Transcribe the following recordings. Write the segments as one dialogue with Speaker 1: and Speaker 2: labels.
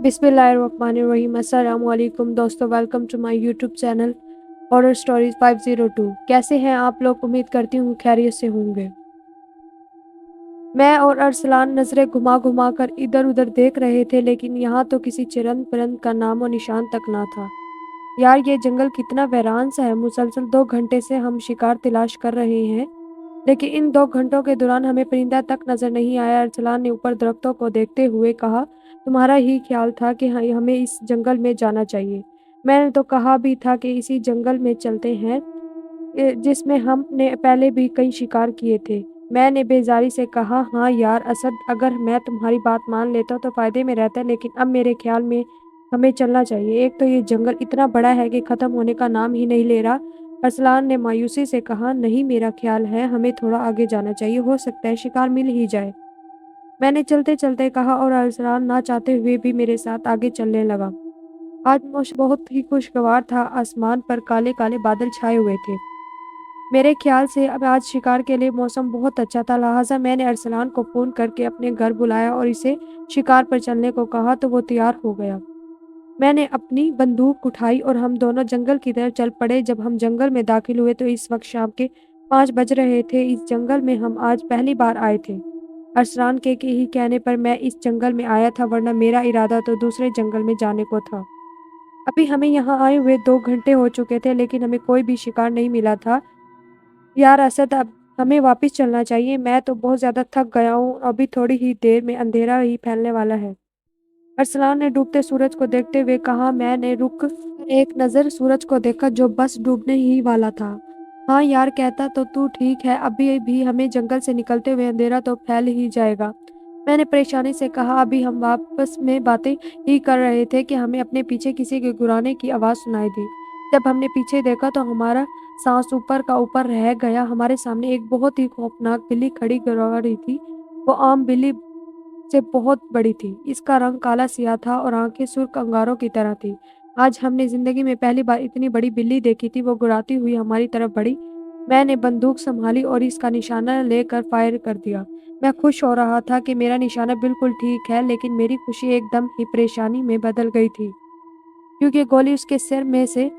Speaker 1: बिस्मिल्लाहिर्रहमानिर्रहीम। अस्सलाम वालेकुम दोस्तों, welcome to my YouTube channel horror stories 502। कैसे हैं आप लोग? उम्मीद करती हूँ खैरियत से होंगे। मैं और अरसलान नज़रें घुमा घुमा कर इधर उधर देख रहे थे, लेकिन यहाँ तो किसी चिरंद परिंद का नामो निशान तक ना था। यार, ये जंगल कितना वीरान सा है। मुसलसल 2 घंटे से हम शिकार तलाश कर रहे हैं, लेकिन इन 2 घंटों के दौरान हमें परिंदा तक नजर नहीं आया। अरसलान ने ऊपर दरख्तों को देखते हुए कहा, तुम्हारा ही ख्याल था कि हमें इस जंगल में जाना चाहिए। मैंने तो कहा भी था कि इसी जंगल में चलते हैं जिसमें हमने पहले भी कई शिकार किए थे। मैंने बेजारी से कहा, हाँ यार असद, अगर मैं तुम्हारी बात मान लेता तो फायदे में रहता, लेकिन अब मेरे ख्याल में हमें चलना चाहिए। एक तो ये जंगल इतना बड़ा है कि खत्म होने का नाम ही नहीं ले रहा। अरसलान ने मायूसी से कहा, नहीं, मेरा ख्याल है हमें थोड़ा आगे जाना चाहिए, हो सकता है शिकार मिल ही जाए। मैंने चलते चलते कहा और अरसलान ना चाहते हुए भी मेरे साथ आगे चलने लगा। आज मौसम बहुत ही खुशगवार था। आसमान पर काले काले बादल छाए हुए थे। मेरे ख्याल से अब आज शिकार के लिए मौसम बहुत अच्छा था, लिहाजा मैंने अरसलान को फ़ोन करके अपने घर बुलाया और इसे शिकार पर चलने को कहा तो वो तैयार हो गया। मैंने अपनी बंदूक उठाई और हम दोनों जंगल की तरफ चल पड़े। जब हम जंगल में दाखिल हुए तो इस वक्त शाम के 5 बज रहे थे। इस जंगल में हम आज पहली बार आए थे। अरसलान के ही कहने पर मैं इस जंगल में आया था, वरना मेरा इरादा तो दूसरे जंगल में जाने को था। अभी हमें यहाँ आए हुए 2 घंटे हो चुके थे, लेकिन हमें कोई भी शिकार नहीं मिला था। यार असद, अब हमें वापस चलना चाहिए। मैं तो बहुत ज़्यादा थक गया हूँ। अभी थोड़ी ही देर में अंधेरा ही फैलने वाला है। अरसलान ने डूबते सूरज को देखते हुए कहा। मैंने रुक कर एक नज़र सूरज को देखा जो बस डूबने ही वाला था। हाँ यार, कहता तो तू ठीक है, अभी भी हमें जंगल से निकलते हुए अंधेरा तो फैल ही जाएगा। मैंने परेशानी से कहा। अभी हम आपस में बातें ही कर रहे थे कि हमें अपने पीछे किसी के गुर्राने की आवाज़ सुनाई दी। जब हमने पीछे देखा तो हमारा सांस ऊपर का ऊपर रह गया। हमारे सामने एक बहुत ही खौफनाक बिल्ली खड़ी गुर्रा रही थी। वो आम बिल्ली से बहुत बड़ी थी। इसका रंग काला सियाह था और आंखें सुर्ख अंगारों की तरह थी। आज हमने जिंदगी में पहली बार इतनी बड़ी बिल्ली देखी थी। वो गुर्राती हुई हमारी तरफ बढ़ी। मैंने बंदूक संभाली और इसका निशाना लेकर फायर कर दिया। मैं खुश हो रहा था कि मेरा निशाना बिल्कुल ठीक है, लेकिन मेरी खुशी एकदम ही परेशानी में बदल गई थी, क्योंकि गोली उसके सिर में से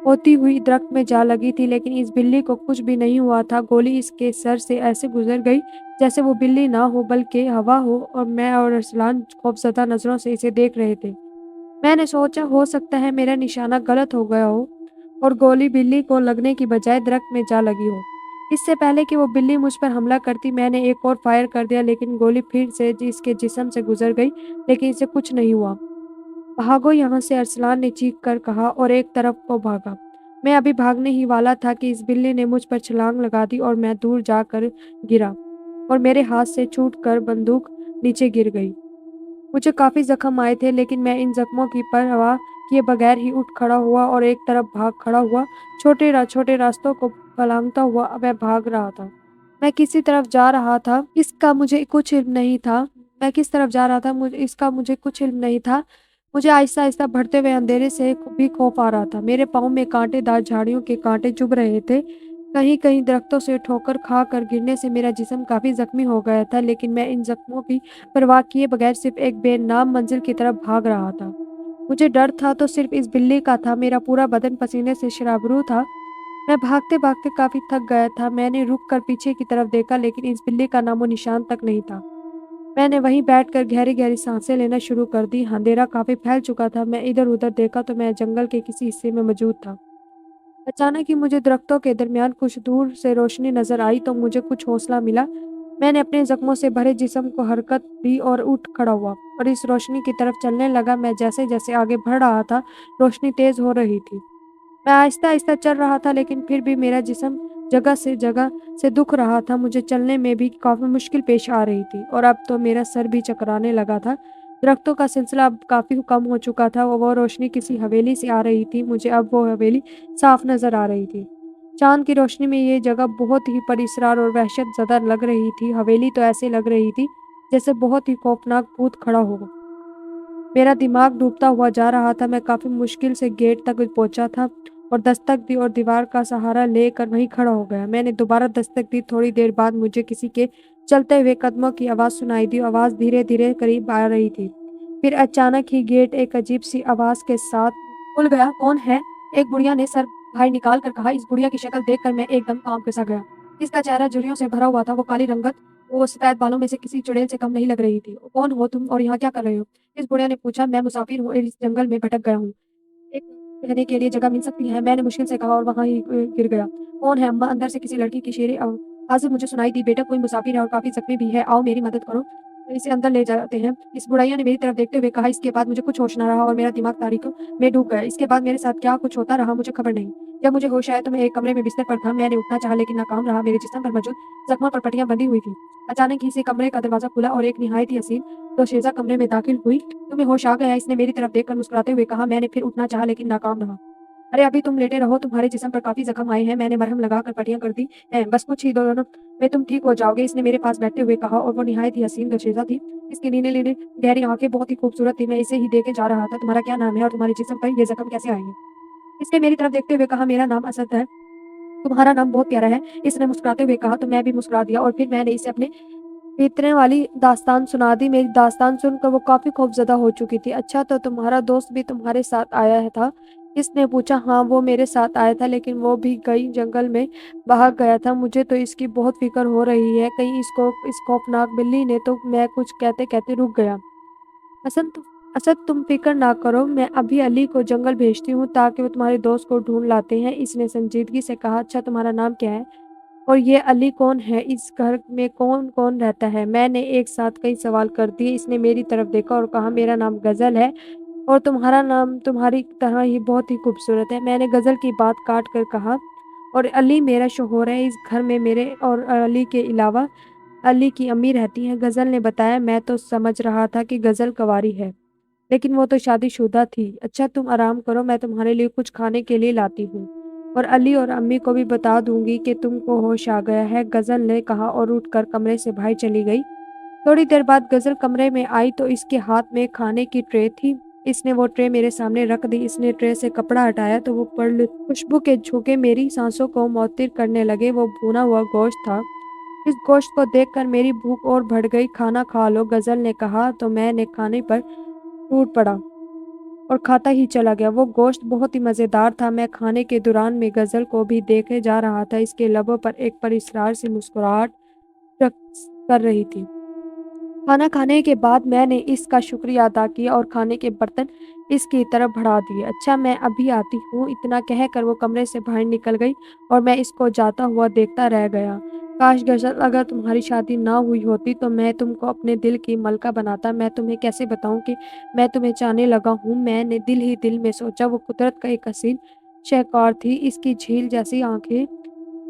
Speaker 1: होती हुई दरख्त में जा लगी थी। लेकिन इस बिल्ली को कुछ भी नहीं हुआ था। गोली इसके सर से ऐसे गुजर गई जैसे वो बिल्ली ना हो बल्कि हवा हो, और मैं और अरसलान खौफजदा नजरों से इसे देख रहे थे। मैंने सोचा, हो सकता है मेरा निशाना गलत हो गया हो और गोली बिल्ली को लगने की बजाय दरख्त में जा लगी हो। इससे पहले कि वो बिल्ली मुझ पर हमला करती, मैंने एक और फायर कर दिया, लेकिन गोली फिर से इसके जिस्म से गुजर गई, लेकिन इसे कुछ नहीं हुआ। भागो यहाँ से, अरसलान ने चीख कर कहा और एक तरफ को भागा। मैं अभी भागने ही वाला था कि इस बिल्ली ने मुझ पर छलांग लगा दी और मैं दूर जाकर गिरा और मेरे हाथ से छूटकर बंदूक नीचे गिर गई। मुझे काफ़ी ज़ख्म आए थे, लेकिन मैं इन ज़ख्मों की परवाह किए बगैर ही उठ खड़ा हुआ और एक तरफ भाग खड़ा हुआ। छोटे रास्तों को फलांगता हुआ मैं भाग रहा था। मैं किसी तरफ जा रहा था, इसका मुझे कुछ इल्म नहीं था। मैं किस तरफ जा रहा था इसका मुझे कुछ इल्म नहीं था। मुझे आहिस्ता-आहिस्ता बढ़ते हुए अंधेरे से भी खौफ आ रहा था। मेरे पाँव में कांटेदार झाड़ियों के कांटे चुभ रहे थे। कहीं-कहीं दरख्तों से ठोकर खा कर गिरने से मेरा जिस्म काफ़ी ज़ख्मी हो गया था, लेकिन मैं इन ज़ख्मों की परवाह किए बगैर सिर्फ एक बेनाम मंजिल की तरफ भाग रहा था। मुझे डर था तो सिर्फ इस बिल्ली का था। मेरा पूरा बदन पसीने से शराबरू था। मैं भागते-भागते काफ़ी थक गया था। मैंने रुक कर पीछे की तरफ देखा, लेकिन इस बिल्ली का नामो-निशान तक नहीं था। मैंने वहीं बैठकर गहरी-गहरी सांसें लेना शुरू कर दी। अंधेरा काफ़ी फैल चुका था। मैं इधर-उधर देखा तो मैं जंगल के किसी हिस्से में मौजूद था। अचानक ही मुझे दरख्तों के दरमियान कुछ दूर से रोशनी नज़र आई तो मुझे कुछ हौसला मिला। मैंने अपने ज़ख्मों से भरे जिस्म को हरकत दी और उठ खड़ा हुआ और इस रोशनी की तरफ चलने लगा। मैं जैसे-जैसे आगे बढ़ रहा था, रोशनी तेज़ हो रही थी। मैं आहिस्ता-आहिस्ता चल रहा था, लेकिन फिर भी मेरा जिस्म जगह से दुख रहा था। मुझे चलने में भी काफ़ी मुश्किल पेश आ रही थी और अब तो मेरा सर भी चकराने लगा था। दरख्तों का सिलसिला अब काफ़ी कम हो चुका था। वो रोशनी किसी हवेली से आ रही थी। मुझे अब वो हवेली साफ नज़र आ रही थी। चाँद की रोशनी में ये जगह बहुत ही परिसरार और वहशत ज़दा लग रही थी। हवेली तो ऐसे लग रही थी जैसे बहुत ही खौफनाक भूत खड़ा हो। मेरा दिमाग डूबता हुआ जा रहा था। मैं काफ़ी मुश्किल से गेट तक पहुंचा था और दस्तक दी और दीवार का सहारा लेकर वहीं खड़ा हो गया। मैंने दोबारा दस्तक दी। थोड़ी देर बाद मुझे किसी के चलते हुए कदमों की आवाज़ सुनाई दी। आवाज़ धीरे-धीरे करीब आ रही थी। फिर अचानक ही गेट एक अजीब सी आवाज के साथ खुल गया। कौन है? एक बुढ़िया ने सर बाहर निकाल कर कहा। इस बुढ़िया की शक्ल देखकर मैं एकदम कांप सा गया। इसका चेहरा झुर्रियों से भरा हुआ था। वो काली रंगत, वो सफेद बालों में से किसी चुड़ैल से कम नहीं लग रही थी। कौन हो तुम और यहाँ क्या कर रहे हो? इस बुढ़िया ने पूछा। मैं मुसाफिर हूँ, इस जंगल में भटक गया हूँ। एक रहने के लिए जगह मिल सकती है? मैंने मुश्किल से कहा और वहाँ ही गिर गया। कौन है अम्मा? अंदर से किसी लड़की की शेरे आवाज़ मुझे सुनाई दी। बेटा, कोई मुसाफिर है और काफ़ी ज़ख्मी भी है। आओ मेरी मदद करो, इसे अंदर ले जाते हैं। इस बुढ़िया ने मेरी तरफ देखते हुए कहा। इसके बाद मुझे कुछ होश ना रहा और मेरा दिमाग तारीकों में डूब गया। इसके बाद मेरे साथ क्या कुछ होता रहा मुझे खबर नहीं। जब मुझे होश आया तो मैं एक कमरे में बिस्तर पर था। मैंने उठना चाहा लेकिन नाकाम रहा। मेरे जिस्म पर मौजूद जख्मों पर पट्टियाँ बंधी हुई थी। अचानक ही से कमरे का दरवाज़ा खुला और एक निहायत ही हसीन दोशीज़ा कमरे में दाखिल हुई। तुम्हें होश आ गया? इसने मेरी तरफ देखकर मुस्कुराते हुए कहा। मैंने फिर उठना चाहा लेकिन नाकाम रहा। अरे अभी तुम लेटे रहो, तुम्हारे जिस्म पर काफ़ी ज़ख्म आए हैं। मैंने मरहम लगाकर पट्टियाँ कर दी हैं। बस कुछ ही दिनों में तुम ठीक हो जाओगे, इसने मेरे पास बैठते हुए कहा और वो निहायत ही हसीन दोशीज़ा थी। इसकी नीली-नीली गहरी आँखें बहुत ही खूबसूरत थी। मैं इसे ही देखे जा रहा था। तुम्हारा क्या नाम है और तुम्हारे जिस्म पर ये ज़ख्म कैसे आए हैं? इसने मेरी तरफ देखते हुए कहा। मेरा नाम असद है। तुम्हारा नाम बहुत प्यारा है, इसने मुस्कुराते हुए कहा। तो मैं भी मुस्कुरा दिया और फिर मैंने इसे अपने बीतने वाली दास्तान सुना दी। मेरी दास्तान सुनकर वो काफ़ी खौफज़दा हो चुकी थी। अच्छा, तो तुम्हारा दोस्त भी तुम्हारे साथ आया है था? इसने पूछा। हाँ, वो मेरे साथ आया था लेकिन वो भी कई जंगल में भाग गया था। मुझे तो इसकी बहुत फ़िक्र हो रही है, कहीं इस खौफनाक बिल्ली ने तो। मैं कुछ कहते-कहते रुक गया। असद असद, तुम फ़िक्र ना करो, मैं अभी अली को जंगल भेजती हूँ ताकि वो तुम्हारे दोस्त को ढूँढ लाते हैं, इसने संजीदगी से कहा। अच्छा, तुम्हारा नाम क्या है? और ये अली कौन है? इस घर में कौन-कौन रहता है? मैंने एक साथ कई सवाल कर दिए। इसने मेरी तरफ देखा और कहा। मेरा नाम गज़ल है और तुम्हारा नाम तुम्हारी तरह ही बहुत ही खूबसूरत है। मैंने गज़ल की बात काट कर कहा। और अली मेरा शौहर है। इस घर में मेरे और अली के अलावा अली की अम्मी रहती हैं, गज़ल ने बताया। मैं तो समझ रहा था कि गज़ल कुँवारी है, लेकिन वो तो शादीशुदा थी। अच्छा, तुम आराम करो, मैं तुम्हारे लिए कुछ खाने के लिए लाती हूँ और अली और अम्मी को भी बता दूंगी कि तुमको होश आ गया है, गज़ल ने कहा और उठकर कमरे से बाहर चली गई। थोड़ी देर बाद गज़ल कमरे में आई तो इसके हाथ में खाने की ट्रे थी। इसने वो ट्रे मेरे सामने रख दी। इसने ट्रे से कपड़ा हटाया तो वो पर खुशबू के झोंके मेरी सांसों को मुअत्तर करने लगे। वो भुना हुआ गोश्त था। इस गोश्त को देखकर मेरी भूख और बढ़ गई। खाना खा लो, गज़ल ने कहा तो मैंने खाने पर टूट पड़ा और खाता ही चला गया। वो गोश्त बहुत ही मज़ेदार था। मैं खाने के दौरान में गज़ल को भी देखे जा रहा था। इसके लबों पर एक परिस्रार सी मुस्कुराहट रक़्स कर रही थी। खाना खाने के बाद मैंने इसका शुक्रिया अदा किया और खाने के बर्तन इसकी तरफ बढ़ा दिए। अच्छा, मैं अभी आती हूँ, इतना कहकर वो कमरे से बाहर निकल गई और मैं इसको जाता हुआ देखता रह गया। काश गज़ल, अगर तुम्हारी शादी ना हुई होती तो मैं तुमको अपने दिल की मलका बनाता। मैं तुम्हें कैसे बताऊँ कि मैं तुम्हें चाहने लगा हूँ। मैंने दिल ही दिल में सोचा। वो कुदरत का एक हसीन शाहकार थी। इसकी झील जैसी आँखें,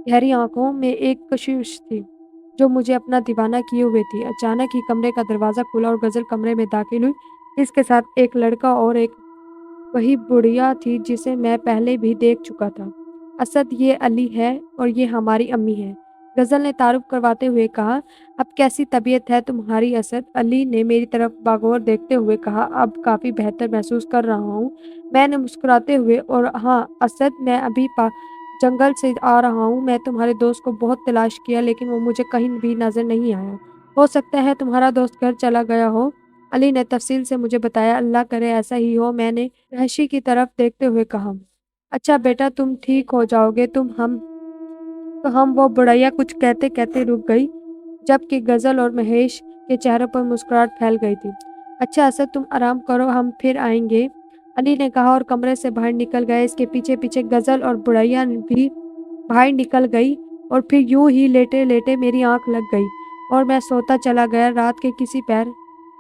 Speaker 1: गहरी आँखों में एक कशिश थी जो मुझे अपना दीवाना किए हुए थी। अचानक ही कमरे का दरवाज़ा खुला और गज़ल कमरे में दाखिल हुई। इसके साथ एक लड़का और एक वही बुढ़िया थी जिसे मैं पहले भी देख चुका था। असद, ये अली है और ये हमारी अम्मी है, गज़ल ने तारुफ करवाते हुए कहा। अब कैसी तबीयत है तुम्हारी असद? अली ने मेरी तरफ बागौर देखते हुए कहा। अब काफ़ी बेहतर महसूस कर रहा हूँ, मैंने मुस्कुराते हुए। और हाँ असद, मैं अभी जंगल से आ रहा हूँ। मैं तुम्हारे दोस्त को बहुत तलाश किया लेकिन वो मुझे कहीं भी नज़र नहीं आया। हो सकता है तुम्हारा दोस्त घर चला गया हो, अली ने तफ़सील से मुझे बताया। अल्लाह करे ऐसा ही हो, मैंने वहशी की तरफ देखते हुए कहा। अच्छा बेटा, तुम ठीक हो जाओगे। हम वो बुढ़िया कुछ कहते-कहते रुक गई, जबकि गज़ल और महेश के चेहरों पर मुस्कुराहट फैल गई थी। अच्छा असद, तुम आराम करो, हम फिर आएँगे, अली ने कहा और कमरे से बाहर निकल गया। इसके पीछे-पीछे गज़ल और बुढ़िया भी बाहर निकल गई और फिर यूँ ही लेटे-लेटे मेरी आँख लग गई और मैं सोता चला गया। रात के किसी पहर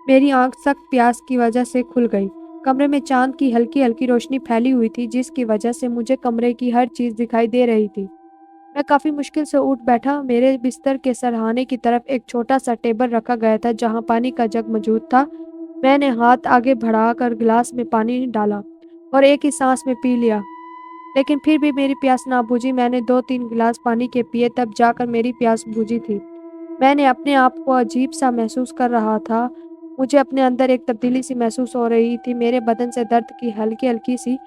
Speaker 1: मेरी आँख सख्त प्यास की वजह से खुल गई। कमरे में चाँद की हल्की-हल्की रोशनी फैली हुई थी जिसकी वजह से मुझे कमरे की हर चीज़ दिखाई दे रही थी। मैं काफ़ी मुश्किल से उठ बैठा। मेरे बिस्तर के सरहाने की तरफ एक छोटा-सा टेबल रखा गया था जहाँ पानी का जग मौजूद था। मैंने हाथ आगे बढ़ाकर गिलास में पानी डाला और एक ही सांस में पी लिया, लेकिन फिर भी मेरी प्यास ना बुझी। मैंने 2-3 गिलास पानी के पिए, तब जाकर मेरी प्यास बुझी थी। मैंने अपने आप को अजीब-सा महसूस कर रहा था। मुझे अपने अंदर एक तब्दीली सी महसूस हो रही थी। मेरे बदन से दर्द की हल्की-हल्की सी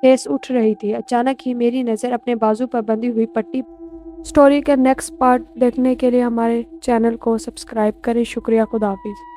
Speaker 1: ठेस उठ रही थी। अचानक ही मेरी नज़र अपने बाजू पर बंधी हुई पट्टी। स्टोरी का नेक्स्ट पार्ट देखने के लिए हमारे चैनल को सब्सक्राइब करें। शुक्रिया, खुदा हाफिज़।